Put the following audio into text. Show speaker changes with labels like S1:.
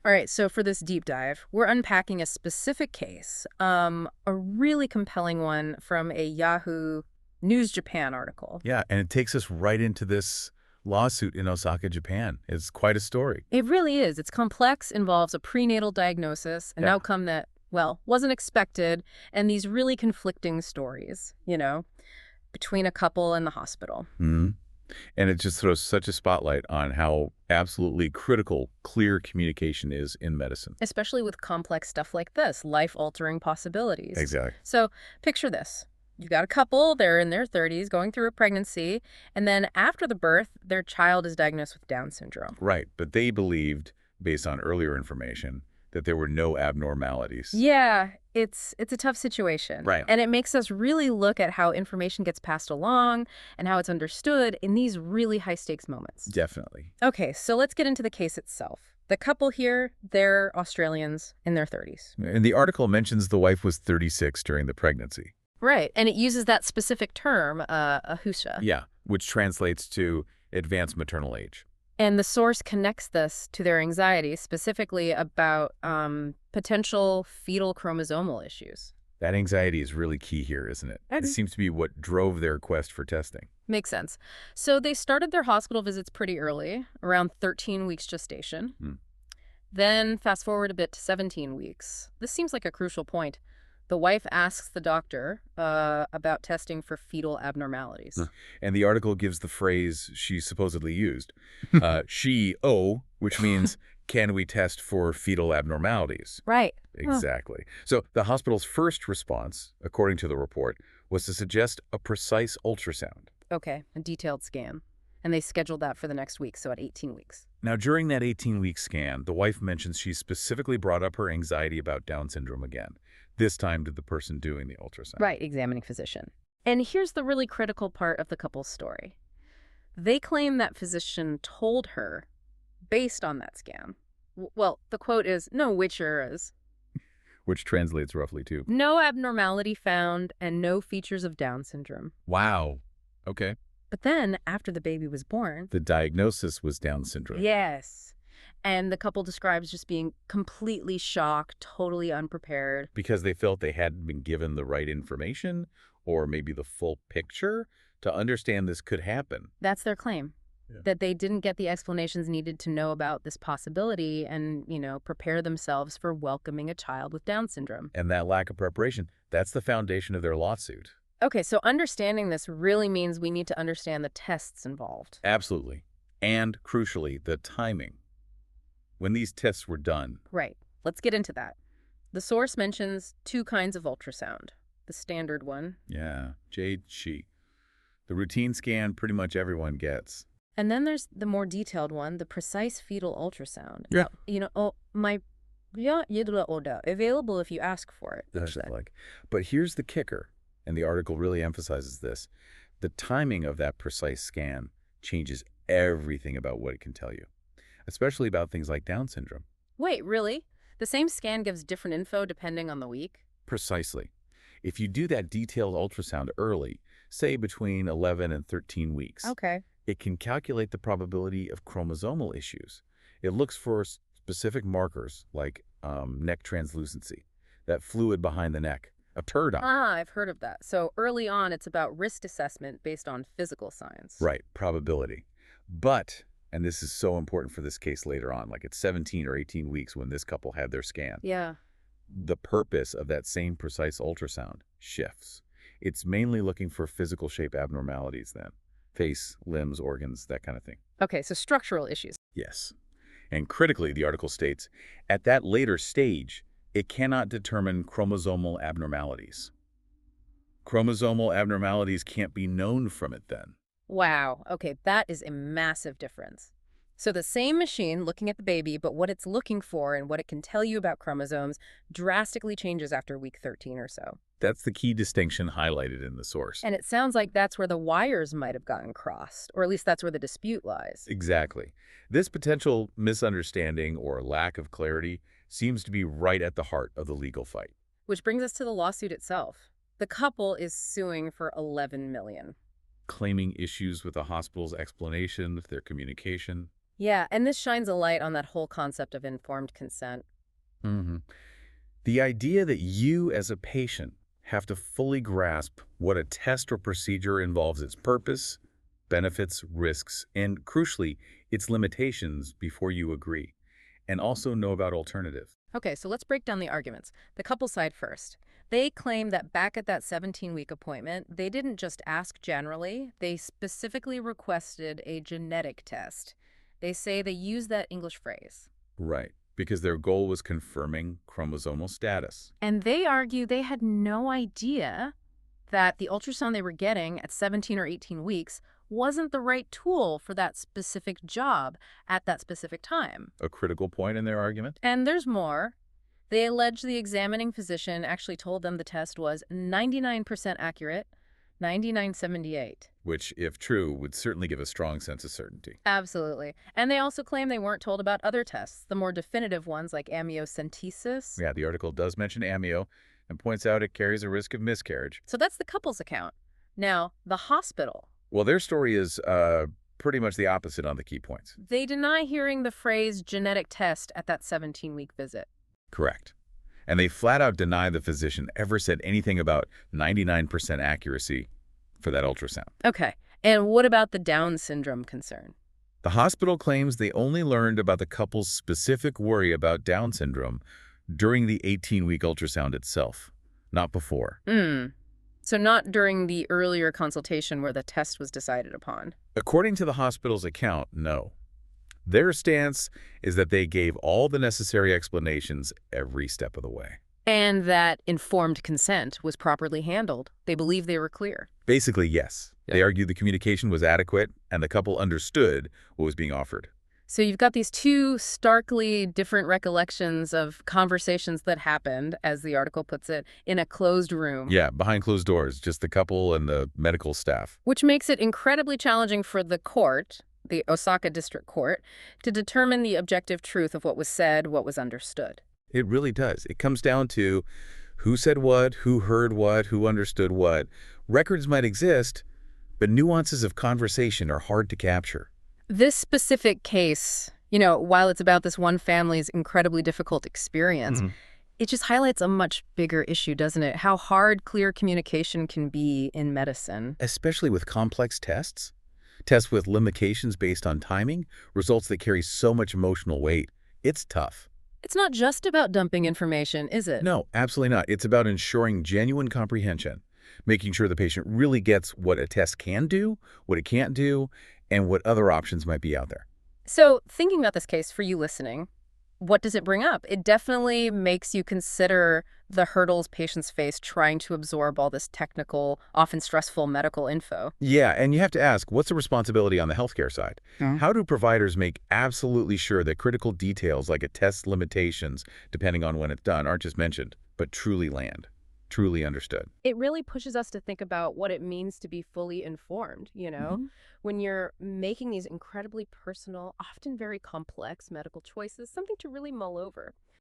S1: All right, so for this deep dive, we're unpacking a specific case, a really compelling one from a Yahoo News Japan article.
S2: Yeah, and it takes us right into this lawsuit in Osaka, Japan. It's quite a story.
S1: It really is. It's complex, involves a prenatal diagnosis, an
S2: Yeah.
S1: outcome that, well, wasn't expected, and these really conflicting stories, between a couple and the hospital.
S2: hmm And it just throws such a spotlight on how absolutely critical clear communication is in medicine.
S1: Especially with complex stuff like this, life-altering possibilities.
S2: Exactly.
S1: So picture this. You've got a couple, they're in their 30s, going through a pregnancy, and then after the birth, their child is diagnosed with Down syndrome.
S2: Right, but they believed, based on earlier information, that there were no abnormalities.
S1: Yeah, it's a tough situation.
S2: Right.
S1: And it makes us really look at how information gets passed along and how it's understood in these really high-stakes moments.
S2: Definitely.
S1: Okay, so let's get into the case itself. The couple here, they're Australians in their 30s.
S2: And the article mentions the wife was 36 during the pregnancy.
S1: Right, and it uses that specific term, ahusha.
S2: Yeah, which translates to advanced maternal age.
S1: And the source connects this to their anxiety, specifically about potential fetal chromosomal issues.
S2: That anxiety is really key here, isn't it? It seems to be what drove their quest for testing.
S1: Makes sense. So they started their hospital visits pretty early, around 13 weeks gestation. Then fast forward a bit to 17 weeks. This seems like a crucial point. The wife asks the doctor about testing for fetal abnormalities.
S2: And the article gives the phrase she supposedly used, which means, can we test for fetal abnormalities?
S1: Right.
S2: Exactly. So the hospital's first response, according to the report, was to suggest a precise ultrasound.
S1: Okay, a detailed scan. And they scheduled that for the next week, so at 18 weeks.
S2: Now, during that 18-week scan, the wife mentions she specifically brought up her anxiety about Down syndrome again, this time to the person doing the ultrasound.
S1: Right, examining physician. And here's the really critical part of the couple's story. They claim that physician told her, based on that scan, well, the quote is, no witcheras.
S2: Which translates roughly to,
S1: No abnormality found and no features of Down syndrome.
S2: wow, okay.
S1: But then, after the baby was born...
S2: The diagnosis was Down syndrome.
S1: Yes. And the couple describes just being completely shocked, totally unprepared.
S2: Because they felt they hadn't been given the right information or maybe the full picture to understand this could happen.
S1: That's their claim.
S2: Yeah.
S1: That they didn't get the explanations needed to know about this possibility and, prepare themselves for welcoming a child with Down syndrome.
S2: And that lack of preparation, that's the foundation of their lawsuit.
S1: Okay, so understanding this really means we need to understand the tests involved.
S2: Absolutely. And crucially, the timing. When these tests were done.
S1: Right. Let's get into that. The source mentions two kinds of ultrasound. The standard one.
S2: Yeah, Jade, she. The routine scan pretty much everyone gets.
S1: And then there's the more detailed one, the precise fetal ultrasound.
S2: Yeah.
S1: Available if you ask for it.
S2: But here's the kicker, and the article really emphasizes this. The timing of that precise scan changes everything about what it can tell you, especially about things like Down syndrome.
S1: Wait, really? The same scan gives different info depending on the week?
S2: Precisely. If you do that detailed ultrasound early, say between 11 and 13 weeks,
S1: Okay.
S2: it can calculate the probability of chromosomal issues. It looks for specific markers like neck translucency, that fluid behind the neck, a turd on.
S1: I've heard of that. So early on, it's about risk assessment based on physical signs.
S2: Right, probability. But, and this is so important for this case later on, like at 17 or 18 weeks when this couple had their scan,
S1: Yeah.
S2: the purpose of that same precise ultrasound shifts. It's mainly looking for physical shape abnormalities then. Face, limbs, organs, that kind of thing.
S1: Okay, so structural issues.
S2: Yes. And critically, the article states, at that later stage, it cannot determine chromosomal abnormalities. Chromosomal abnormalities can't be known from it then.
S1: Wow. Okay, that is a massive difference. So the same machine looking at the baby, but what it's looking for and what it can tell you about chromosomes drastically changes after week 13 or so.
S2: That's the key distinction highlighted in the source.
S1: And it sounds like that's where the wires might have gotten crossed, or at least that's where the dispute lies.
S2: Exactly. This potential misunderstanding or lack of clarity seems to be right at the heart of the legal fight.
S1: Which brings us to the lawsuit itself. The couple is suing for $11 million.
S2: Claiming issues with the hospital's explanation, their communication.
S1: Yeah, and this shines a light on that whole concept of informed consent.
S2: hmm The idea that you as a patient have to fully grasp what a test or procedure involves its purpose, benefits, risks, and crucially, its limitations before you agree, and also know about alternatives.
S1: Okay, so let's break down the arguments. The couple side first. They claim that back at that 17-week appointment, they didn't just ask generally, they specifically requested a genetic test. They say they used that English phrase.
S2: Right, because their goal was confirming chromosomal status.
S1: And they argue they had no idea that the ultrasound they were getting at 17 or 18 weeks wasn't the right tool for that specific job at that specific time.
S2: A critical point in their argument?
S1: And there's more. They allege the examining physician actually told them the test was 99% accurate, 99.78.
S2: Which, if true, would certainly give a strong sense of certainty.
S1: Absolutely. And they also claim they weren't told about other tests, the more definitive ones like amniocentesis.
S2: Yeah, the article does mention amnio and points out it carries a risk of miscarriage.
S1: So that's the couple's account. Now, the hospital.
S2: Well, their story is pretty much the opposite on the key points.
S1: They deny hearing the phrase genetic test at that 17-week visit.
S2: Correct. And they flat out deny the physician ever said anything about 99% accuracy for that ultrasound.
S1: Okay. And what about the Down syndrome concern?
S2: The hospital claims they only learned about the couple's specific worry about Down syndrome during the 18-week ultrasound itself, not before.
S1: So not during the earlier consultation where the test was decided upon.
S2: According to the hospital's account, no. Their stance is that they gave all the necessary explanations every step of the way.
S1: And that informed consent was properly handled. They believe they were clear.
S2: Basically, yes. They argued the communication was adequate and the couple understood what was being offered.
S1: So you've got these two starkly different recollections of conversations that happened, as the article puts it, in a closed room.
S2: Yeah, behind closed doors, just the couple and the medical staff.
S1: Which makes it incredibly challenging for the court, the Osaka District Court, to determine the objective truth of what was said, what was understood.
S2: It really does. It comes down to who said what, who heard what, who understood what. Records might exist, but nuances of conversation are hard to capture.
S1: This specific case, while it's about this one family's incredibly difficult experience, it just highlights a much bigger issue, doesn't it? How hard clear communication can be in medicine.
S2: Especially with complex tests. Tests with limitations based on timing, results that carry so much emotional weight. It's tough.
S1: It's not just about dumping information, is it?
S2: No, absolutely not. It's about ensuring genuine comprehension, making sure the patient really gets what a test can do, what it can't do, and what other options might be out there.
S1: So thinking about this case for you listening, what does it bring up? It definitely makes you consider the hurdles patients face trying to absorb all this technical, often stressful medical info.
S2: Yeah, and you have to ask, what's the responsibility on the healthcare side? How do providers make absolutely sure that critical details like a test's limitations, depending on when it's done, aren't just mentioned, but truly land, truly understood?
S1: It really pushes us to think about what it means to be fully informed, when you're making these incredibly personal, often very complex medical choices, something to really mull over.